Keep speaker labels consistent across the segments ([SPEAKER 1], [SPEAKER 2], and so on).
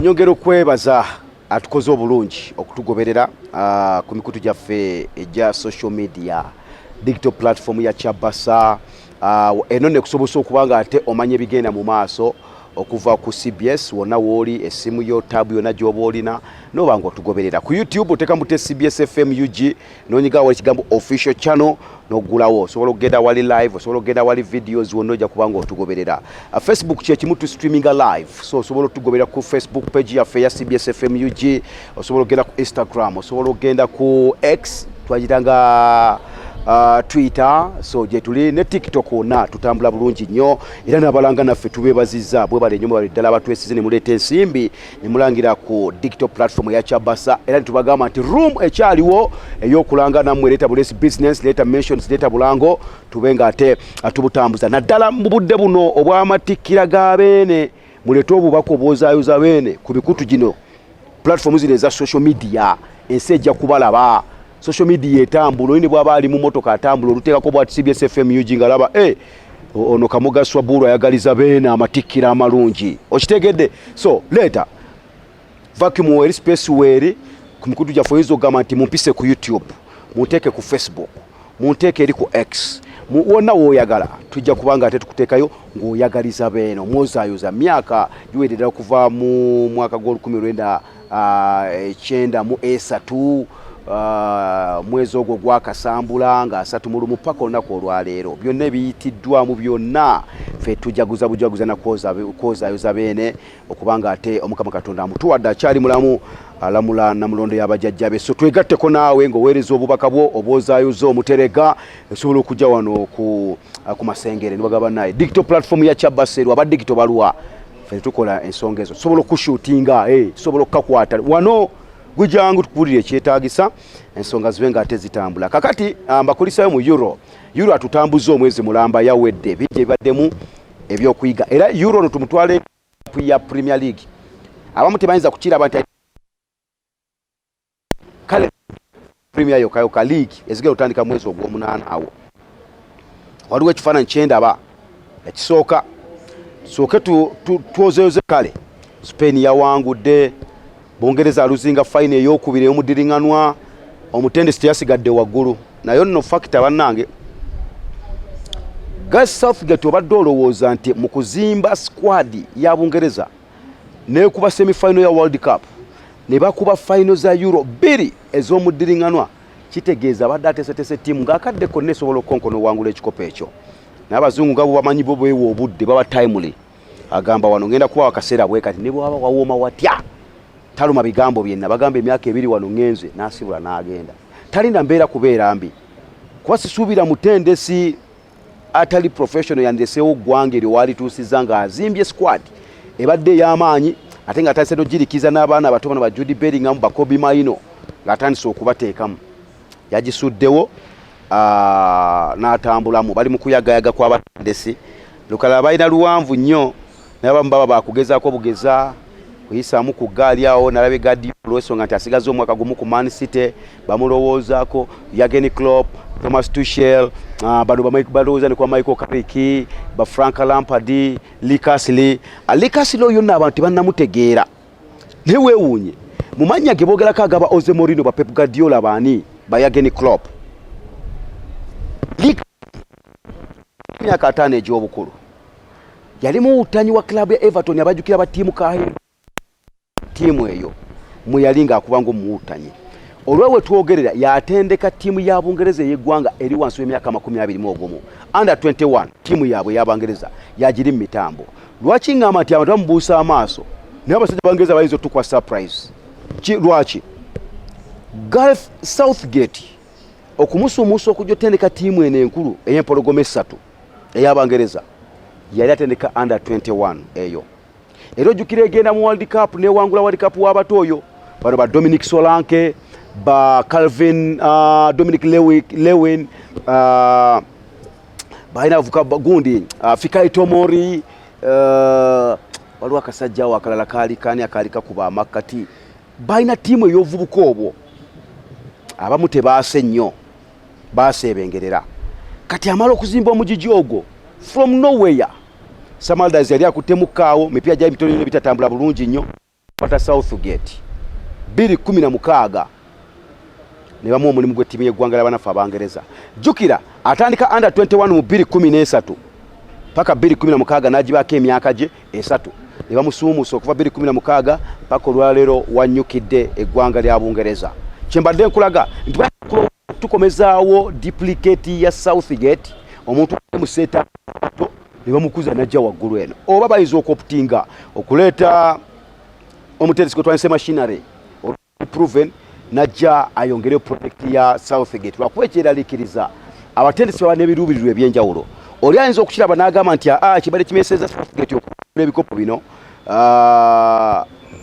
[SPEAKER 1] Nyongera okwebaza atukoze obulungi okutugoberera ku mikutu gyaffe egya social media digital platform ya Chabasa eno ne kusobosa okubanga ate omanye bigenda mu maaso okuva ku CBS wona woli esimu yo tab yona gyoba olina nobanga otugoberera ku YouTube oteka mute CBS FM UG nonyiga wali kigambo official channel nogulawo sobola okugenda wali live sobola okugenda wali videos wonojja kubanga otugoberera Facebook kye kimu tu streaming live so sobola otugoberera ku Facebook page ya CBS FM UG osobola okugenda ku Instagram osobola okugenda ku X twajitanga Twitter so je tuli ne TikTok ona tutambula bulungi nnyo era nabalanga naffe tubebaziza bwe bale nnyo bali ddala abatwesize ne muleta ensimbi ne mulangira ku digital platform ya Chabasa era tubagamba nti room ekyaliwo eyokulanga namwe leta bulesi business leta mentions leta bulango tubenga ate atubutambuza naddala mu budde buno obwamatikira gabeene muleta obubako bwozaayo za beene ku bikutu gino platform zino za social media ensejja kubalaba social media etambulo ine bwaba ali mu motoka atambulo lutekako bwa CBS FM UG ngalaba ono kamugaswa buru ayagaliza bena amatikira amalungi okitegedde so later vacuum weri space weri kumikutu ja foizo gama nti mumpise ku YouTube muteke ku Facebook munteke eri ku X wona woyagala tujja kubanga ate tukutekayo ngoyagaliza beno mwozayo za myaka yuwedera kuva mu mwaka gol 19 chenda mu esatu mwezi ogwo gwakasambula nga 3 mpaka olunaku olwaleero byonna biyitiddwa mu byonna ffe tujaguza bujaguza na koza yoza bene okubanga ate omukama Katonda amutuwadde akyali mulamu alamula na mulondo y'abajjajjabe so twegatteko naawe ng'oweereza obubaka bwo obwozaayoza omuterega esobola okujja wano ku masengere ne bagaba naye digital platform ya Chabasa aba digital baluwa ffe tukola ensonga ezo sobola okushuutinga sobola okukakwata wano gujangu tukubulire ekyetaagisa ensonga zibenga ate zitambula kakati mbakulisayo mu euro atutambuza omwezi mulamba yawedde bijje baddemu ebyokuyiga era euro tumutwale ya Premier League abamu tebayinza kukiraba nti kale Premier yoka league ezigera otandika mwezi ogw'omunaana awo waliwo ekifaananyi kyendaba ekisooka sooke twozeyoze kale Spain yawangudde Bongereza aluzinga fine eyokubire omudiringanwa omutendesi yasigadde waggulu nayo nno factor bannange Gas Southgate obadde olowooza nti mu kuzimba squad ya Bungereza ne kuba semi final ya World Cup ne bakuba final za Euro 2 ez'omudiringanwa kitegeeza badde atesetese timu ng'akadde konna esobola okonkono wangula ekikopo ekyo n'abazungu ngabo bamanyi bo bwewo obudde baba timely agamba wano ngenda kuba wakaseera bwe kati ne bwaba wawooma watya taluma bigambo byenna bagamba emyaka 2 wano ngenze nasibula n'agenda talinda mbeera kubeera mbi kuba sisuubira mutendesi atali professional yandesewo ggwanga eryo wali tuusiza nga azimbye squad ebadde ey'amaanyi ate nga atandise n'ogirikiza n'abaana abato bano ba Jude Bellingham ba Kobe Maino ng'atandise okubateekamu yagisuddewo n'atambulamu bali mu kuyagayaga kw'abatendesi lukala balina luwanvu nnyo n'abamu baba bakugezaako bugeza kuyisaamu ku gaali awo nalabe gadi olw'ensonga nti asigaza omwaka gumu ku Man City bamulowoozaako Jurgen Klopp Thomas Tuchel bano balowooza ne kwa Michael Carrick ba Frank Lampard Lee Castle oyo nno abantu bannamutegeera naye weewuunye mu mannya ge boogerako agaba Jose Mourinho ba Pep Guardiola baani ba Jurgen Klopp myaka 5 egy'obukulu yali muwutanyi wa klabu ya Everton abajjukira ba tiimu kahe timu eyo muyalinga akubanga omuwutanyi olwewe twogerera yatendeka timu ya Bungereza yeggwanga eri wansi w'emyaka 21 under 21 timu yaabwe y'Abangereza yagiri mitambo lwaki ngamba nti abantu bamubuusa amaaso naye abasajja Bangereza bayinza otukwa surprise lwaki Gareth Southgate okumusumuusa okujja otendeka timu eno enkulu ey'empologoma 3 ey'Abangereza yali atendeka under 21 eyo era ojjukira egenda mu World Cup newangula World Cup w'abato oyo bano ba Dominic Solanke ba Calvin Dominic Lewin baina avuka gundi Fikayo Tomori waliwo akasajja awo akalala akalika kuba amakati baina timu ey'ovubuka obwo abamu tebaase nnyo baaseebengerera kati amala okuzimba omugigi ogwo from nowhere Samaldas yali akutemukaawo mipya gya mitono bitatambula bulungi nnyo pata Southgate 2016 ne bamu omulimu gwe ttiimu y'eggwanga ly'abanafu Abangereza. Jjukira atandika under 21 mu 2013 paka 2016 n'agibaako emyaka gye esatu. Ne bamusuumuusa okuva 2016 paka olwaleero wannyukidde eggwanga lya Bungereza. Kyembadde nkulaga nti tukomezaawo duplicate ya Southgate omuntu mu seta ne bamukuza najja waggulu eno. Oba bayinza okoptinga okuleeta omuteresi gwe twanise machinery proven najja ayongere project ya Southgate lwakuba ekyeraliikiriza abatendesi baba n'ebiruubirirwa ebyenjawulo. Oli ayinza okukiraba n'agamba nti kibadde kimeeseza Southgate okufuna ebikopo bino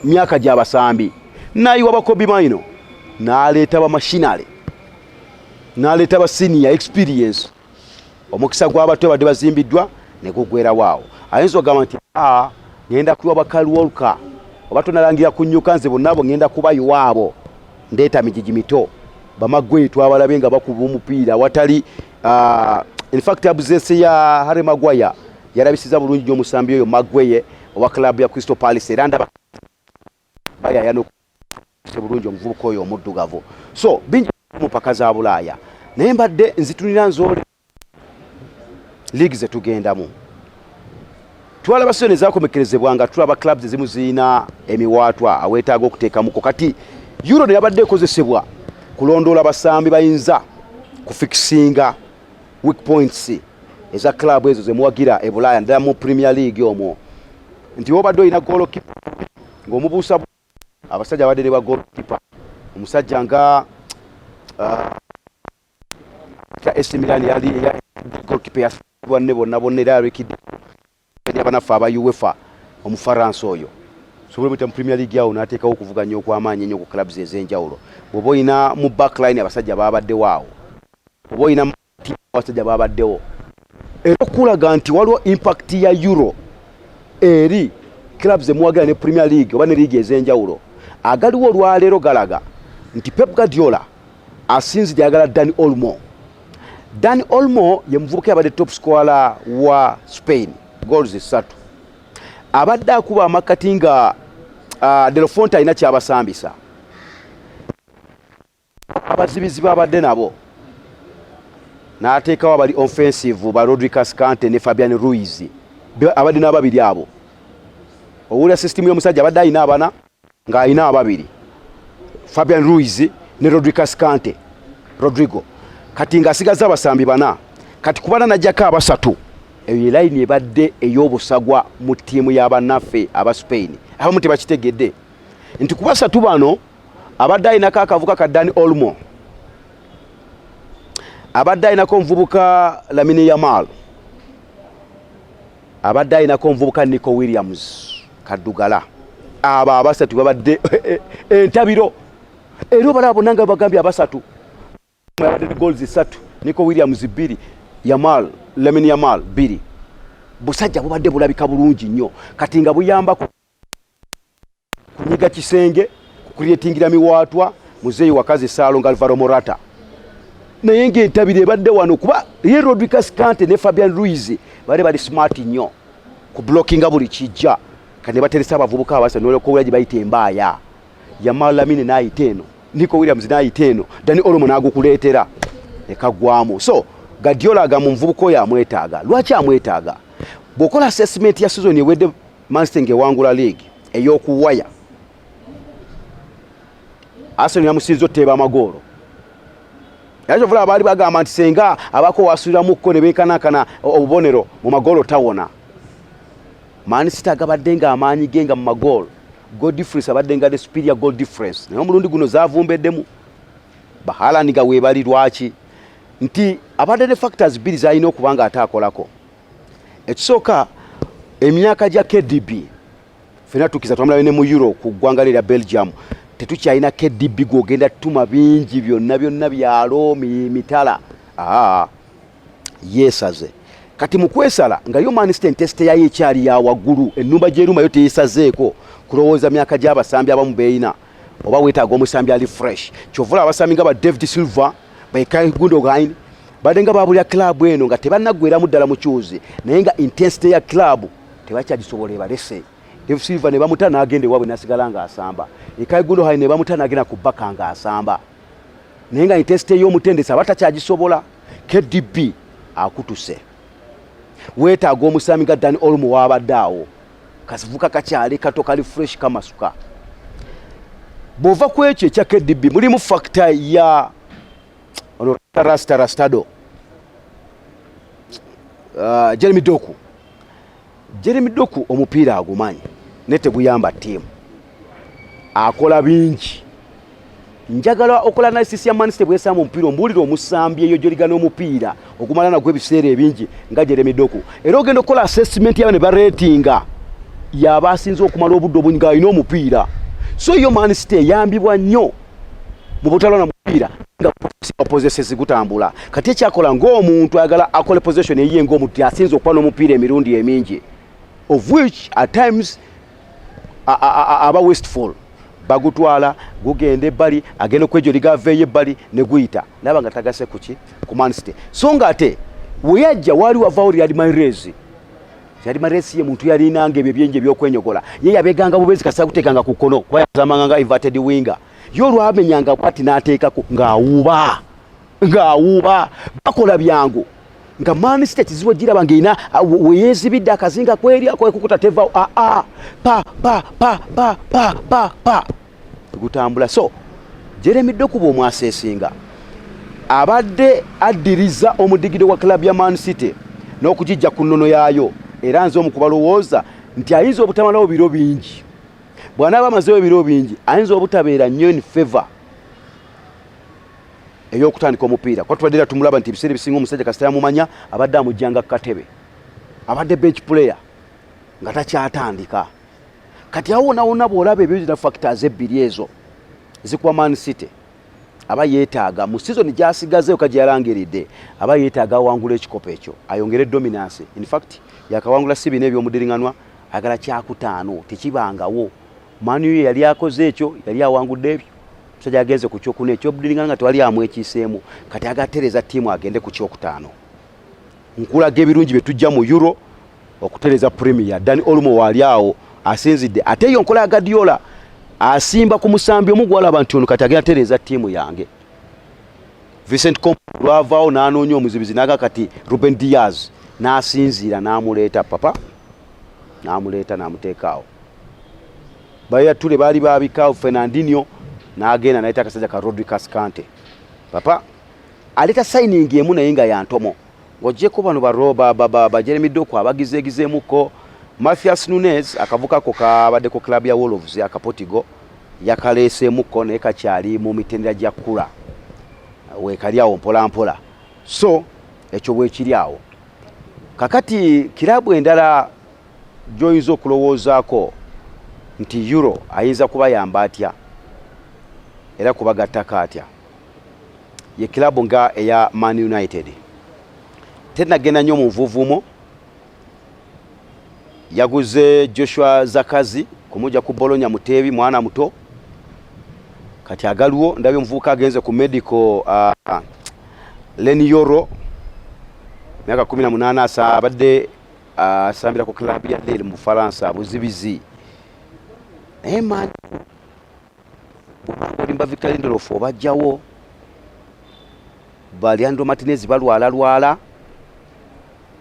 [SPEAKER 1] myaka gy'abasambi n'ayiwa bakobi maino n'aleeta bamachinery n'aleeta ba senior experience. Omukisa gw'abato badde bazimbiddwa ne gugwera waawo. Ayinza okugamba nti ngenda kuyiwa bakalwolka oba tonalangira kunnyuka nze bonna abo ngenda kubayiwa abo ndeeta mijiji mito bamagwe twabalabe nga bakuba omupiira watali in fact abuzese ya Harry Maguire yarabisiza bulungi nnyo omusambi oyo Maguire owa club ya Crystal Palace era ndaba bayayano bulungi omuvubuka oyo omuddugavu. So bingi mu paka za Bulaaya naye mbadde nzitunira nzoole league ze tugendamu twalaba sone zakomekerezebwanga tulaba clubs ezimu zirina emiwaatwa aweetaaga okuteekamuko. Kati Euro ne yabadde ekozesebwa kulondoola basambi bayinza kufikisinga weak points eza club ezo ze muwagira e Bulaaya ddala mu Premier League omwo nti obadde olina goalkeeper ng'omubuusa abasajja abadde ne ba goalkeeper omusajja nga AC Milan yali goalkeeper ya bonna era rekidi abanafu aba UEFA omufaransa oyo sobola bita mu Premier League yawo n'ateekawo okuvuganya okw'amaanyi ennyo ku clubs ez'enjawulo. Bw'oba olina mu backline abasajja babaddewo awo, bw'oba olina mu abasajja babaddewo, era okulaga nti waliwo impact ya Euro eri clubs emuwagira ne Premier League oba ne league ez'enjawulo. Agaliwo olwaleero galaga nti Pep Guardiola asinzidde ayagala Dani Olmo. Dani Olmo ye muvubuka abadde top scorer wa Spain goals 3. Abadde akuba amakati nga De La Fonte alina kyabasambisa. Abazibizi babadde nabo n'ateekawo abali offensive ba Rodri Cascante ne Fabian Ruiz abadde n'ababiri abo. Owulira system y'omusajja abadde alina abana ng'alina ababiri, Fabian Ruiz ne Rodri Cascante Rodrigo. Kati ng'asigaza abasambi bana, kati kubana najjako abasatu. Eyo line ebadde ey'obusagwa mu ttiimu y'abannaffe aba Spain. Abamu tebakitegedde nti ku basatu bano abadde alinako akavuka ka Dani Olmo, abadde alinako omuvubuka Lamine Yamal, abadde alinako omuvubuka Nico Williams Kaddugala. Abo abasatu babadde entabiro era balaba bonna nga bagambye abasatu abadde goals 3, Nico Williams 2, Yamal Lamine Yamal 2. Busajja bubadde bulabika bulungi nnyo kati nga buyamba kunyiga kisenge kucreatingira miwaatwa muzeeyi wakazi Salo nga Alvaro Morata. Naye ng'entabiro ebadde wano kuba ye Rodri Cascante ne Fabian Ruiz bali smart nnyo ku blockinga buli kijja kane bateresa abavubuka abasa n'olekowera gye bayita embaaya. Yamal Lamine n'ayita eno, Nico Williams n'ayita eno, Dani Olmo n'agukuleetera ekagwamu. So Guardiola agamba omuvubuka oyo amwetaaga. Lwaki amwetaaga? Bw'okola assessment ya season ewedde Manchester ng'ewangula league ey'okuwaya, Arsenal yamusinza otteeba amagoolo. Era kyovula abaali bagamba nti senga abako wasuliramukko ne benkanankana obubonero mu magoolo tawona. Man City agabadde ng'amaanyi ge nga mu magoolo, goal difference abadde nga ne superior goal difference. Naye omulundi guno zaavumbeddemu. Haaland nga weebali lwaki? Nti abadde ne factors 2 zalina okuba nga ataakolako. Ekisooka emyaka gya KDB fena tukiza twamulabe ne mu Euro ku ggwanga lya Belgium tetukyalina KDB gwogenda tuma bingi byonna byalo mitala. Yesaze kati mu kwesala nga yo Man City test yayo ekyali ya waggulu, ennumba gy'eruma yo teyisazeeko kulowooza myaka gy'abasambi abamu beeyina oba weetaaga omusambi ali fresh. Kyovula abasambi nga ba David Silva, ba Ilkay Gundogan badenga babulya club eno nga tebannagweramu ddala mu kyuzi, naye nga intensity ya club tebakyagisobola ebalese. Dave Silva ne bamutana agende wabwe nasigala nga asamba Ekaigulo hayi ne bamutana agenda kubaka nga asamba nenga inteste yo mutendesa batachagisobola KDB akutuse wetaaga omusami ga Dani Olmo wabaddawo kasivuka kakyali kato kali fresh kama suka bova kwekye kya KDB mulimu factor ya ono Rastado Jeremy Doku omupiira agumanyi nete guyamba team akola bingi njagala okola analysis ya Man City bwesamba omupiira ombulira omusambi eyo joligana omupiira okumala na gwebiseera ebingi nga Jeremy Doku era ogenda okola assessment yabane ba ratinga yabasinze okumala obudde obungi nga alina omupiira so yo Man City yambibwa nnyo mu butalo na mupiira nga possesses gutambula kati ekyakola ng'omuntu ayagala akole possession eyiye ng'omuntu asinze okuba n'omupiira emirundi emingi of which at times aba wasteful bagutwala gugende bali agenda kwejo ligaveye bali ne guyita naba nga tagase kuki ku Man City so ngate weyajja wali wavao Riyad Mahrez ye muntu yali nange ebyenje byokwenyogola ye yabeganga bubezi kasa kutekanga ku kono kwa yazamanga inverted winger yo lwamenyanga kwati nateeka ku ngawuba bakola byangu nga Man City kizibu gira bangeina weyezibidde akazinga kweri akwekukuta teva pa gutambula so Jeremy Doku bo mwasesinga abadde adiriza omudigido wa club ya Man City n'okujijja ku nnono yaayo era nzo mukubalowooza nti ayinza obutamalawo biro bingi bwana bamazeyo biro bingi ayinza obutabeera nnyo in favor ey'okutandika omupiira kwa tubadde tumulaba nti ebiseera ebisinga omusajja kasita yamumanya abadde amujjanga katebe abadde bench player nga takyatandika kati awo wonna bw'olaba ebyo factors ebbiri ezo zikuwa Man City aba yeetaaga mu season gyasigazeyo kagyalangiridde aba yeetaaga wangula ekikopo ekyo ayongere dominance in fact yakawangula sibi n'ebyomuddiringanwa agala kyakutaano tekibangawo Manu yali akoze ekyo yali awangudde ebyo musajja agenze ku kyokuna ekyobuddiringana nga twali amwekiiseemu kati agatereza ttiimu agende ku kyokutaano nkulaga ebirungi bye tujja mu Euro okutereza Premier Dani Olmo wali awo asinzidde ate yo nkola ya Guardiola asimba ku musambi omugwala abantu ono kati agenda tereza ttiimu yange Vincent Kompany lwavaawo n'anoonya omuzibizi naga kati Ruben Diaz n'asinziira n'amuleeta papa n'amuleeta n'amuteekaawo bayatule baali babikaawo Fernandinho n'agenda n'ayita akasajja ka Rodriguez Kante papa aleta signing emu naye nga yantomo ng'oggyeko bano ba Jeremy Doku abagizeegizeemuko Matthias Nunes akavukako kabaddeko club ya Wolves akapotigo yakaleeseemuko naye kakyali mu mitendera gya kkula weekali awo mpola so ekyo bwekiri awo kakati kirabu endala gy'oyinza okulowoozaako nti Euro ayinza kubayamba atya era kubagattako atya ye kirabu nga eya Man United tenagenda nnyo mu nvuuvuumo yaguze Joshua Zakazi kumujja ku Bologna Mutebi mwana muto kati agaliwo ndabyo mvuka agenze ku medical Leni Yoro myaka 18 asa abadde asambira ku club ya Lille mu Faransa buzibizi man Limba Victor Lindelof obajjawo Baliando Martinez balwala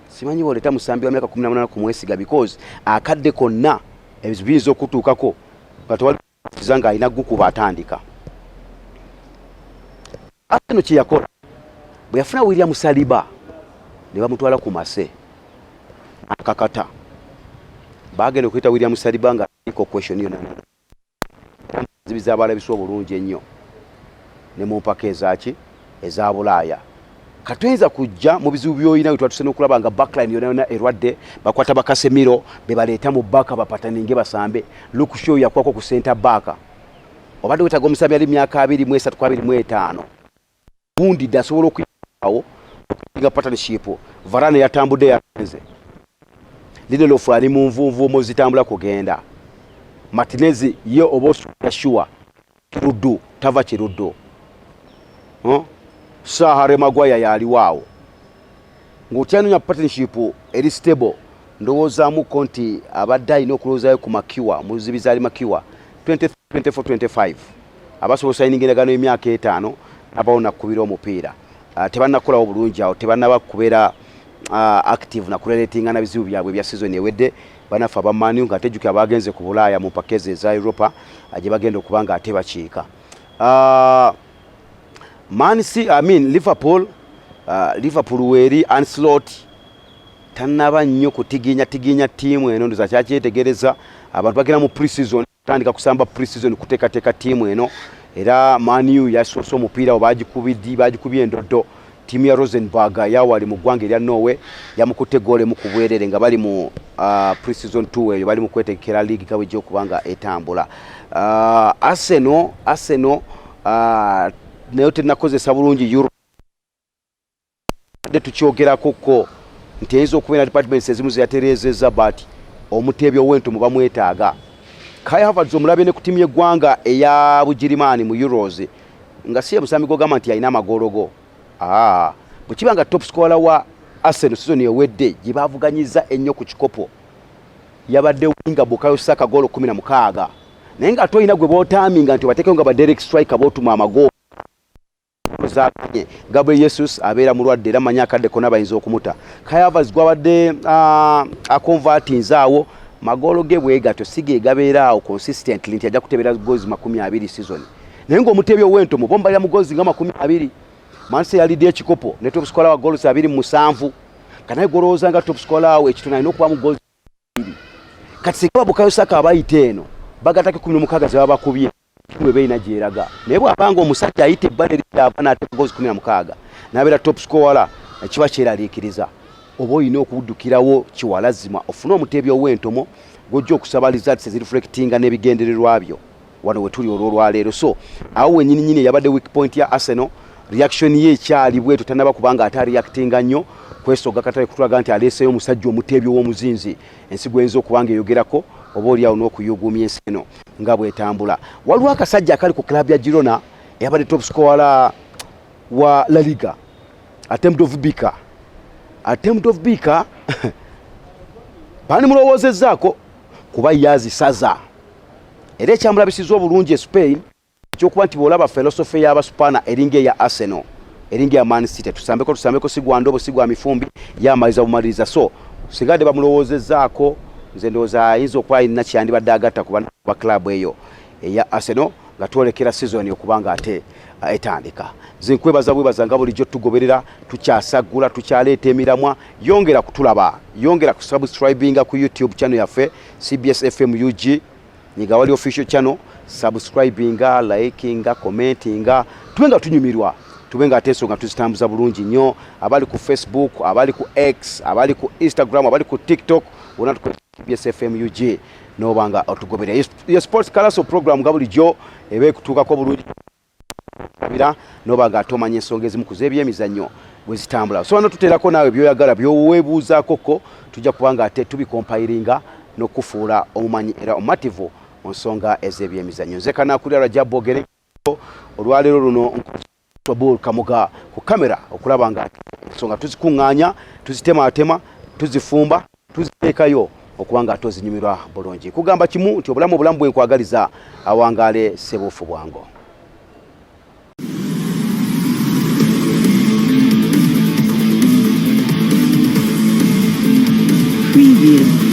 [SPEAKER 1] simanyi woleta musambi wa myaka 18 kumwesiga because akadde konna ebizibinzo okutuukako batwali zanga alina gukuba atandika atano kiyakola bwe yafuna William Saliba ne bamutwala ku Mase akakata bagenda okuyita William Saliba nga iko question yona zibiza abalabiso obulungi ennyo ne mu mpaka ezaki eza Bulaaya katwenza kujja mu bizibu byoyina bitwatusene okulaba nga backline yona erwadde bakwata bakasemiro bebaleeta mu baka bapataninge basambe Luke Shaw yakwako ku center back obadde wetaga omusambi ali myaka 23-25 bundi dasobola okuyawo nga partnership Varane yatambudde yakenze Lindelof ali mu nvuuvuumo zitambula kugenda Martinez ye obosu yashua kiruddu tava kiruddu Sahare Maguire yali waawo ng'otyanonya partnership eri stable ndowoozamu konti abadde alina okulowoozayo ku makiwa muzibizi ali makiwa 24-25 abasobola osayininga endagaano y'emyaka 5 abawo nakubira omupiira tebannakolawo bulungi awo tebannaba kubeera active nakurelatinga na bizibu byabwe bya season ewedde banafa abamani nga tejjukira bagenze ku Bulaaya mu pakeze za Europa gye bagenda okuba nga ate bakiika Liverpool weri Ancelotti tannaba nnyo kutiginya tiimu eno ndoza kyakyetegereza abantu bagenda mu pre-season tandika kusamba pre-season kuteekateeka tiimu eno era Man U yasoose omupiira bagikubye endoddo tiimu ya Rosenborg yawali mu ggwanga erya Norway yamukutte goole mu kubwerere nga bali mu pre-season 2 eyo bali mu kwetegekera league kabijja okubanga etambula Arsenal nayo tenakozesa bulungi Euro tukyogerako ko nti eyinza okubeera departments ezimu zeyatereezezza but omuteebi ow'entomo bamwetaaga Kai Havertz omulabye ne ku ttiimu y'eggwanga eya Bugirimaani mu Euros nga si ebusambi gogamba nti alina amagologo bwe kiba nga top scorer wa Arsenal season ewedde gye baavuganyiza ennyo ku kikopo yabadde winga Bukayo Saka goolo 16 naye nga ate olina gwe bootaminga nti obateekewo nga ba Derek Striker bootuma amagoolo Gabriel Jesus abeera mulwadde era manyi akadde konna bayinza okumuta Kai Havertz gwabadde akonvatinze awo magolo ge bwegato sige gabeera awo consistently nti ajja kutebera goals 20 season naye ng'omuteebi ow'entomo bombalira mu goals nga 20 Manchester yalidde ekikopo ne top scorer wa goals 27 kanaye golowooza nga top scorer awo ekitono alina okuba mu goals 2 kati singa Bukayo Saka abayite eno bagatake 16 ze babakubye mwe beina gyeraga naye bw'abanga omusajja ayite ebbale lyava n'ateeka goals 16 n'abeera top scorer kiba kyeraliikiriza oba olina okuddukirawo kiwalazima ofune omuteebi ow'entomo gojja okusaba results ezireflectinga n'ebigendererwa byo wano we tuli olwolwaleero so awo wennyininyini yabadde weak point ya Arsenal reaction ye ekyali bwetu tannaba kubanga ate reactinga nnyo kwesooga katale kutulaga nti aleeseyo omusajja omuteebi ow'omuzinzi ensigo eyinza okubanga eyogerako oba oliawo n'okuyuguumya ensi eno nga bwetambula waliwo akasajja akali ku club ya Girona eyabadde top scorer wa La Liga Attempt of Bika bani mulowoozezzaako kuba yazisaza era ekyamulabisiza obulungi e Spain ekyokuba nti bw'olaba philosophy y'abasupana eringa eya Arsenal eringa ya Man City tusambeko sigwa ndobo sigwa mifumbi yamaliza bumaliriza so sigadde bamulowoozezzaako nze ndowooza ayinza okuba alina kyandibadde agatta kuba club eyo eya Arsenal nga twolekera season okubanga ate etandika nze nkwebaza bwebaza nga bulijjo tugoberera tukyasagula tukyaleeta emiramwa yongera kutulaba yongera kusubscribinga ku YouTube channel yaffe CBS FM UG nyiga wali official channel subscribinga likinga commentinga tubenga tunyumirwa tubenga ateso nga tuzitambuza bulungi nnyo abali ku Facebook abali ku X abali ku Instagram abali ku TikTok wona ku CBS FM UG nobanga otugobera ya sports kalaso program nga bulijjo ebe kutuukako bulungi kabira nobanga atomanya ensonga ezimu kuzeebya emizannyo bwe zitambula so wano tuteerako naawe byoyagala byoweebuuzaako ko tujja kubanga ate tubikompiringa n'okufuula omumanyi era omativu mu nsonga ez'ebyemizannyo nze kanaakulira Rajab Bogere olwaleero luno Swabul Kamuga ku kamera okulaba nga ensonga tuzikuŋŋaanya tuzitematema tuzifumba tuziteekayo okubanga ate ozinyumirwa bulungi kugamba kimu nti obulamu bwenkwagaliza awangaale sebuufu bwango
[SPEAKER 2] Preview.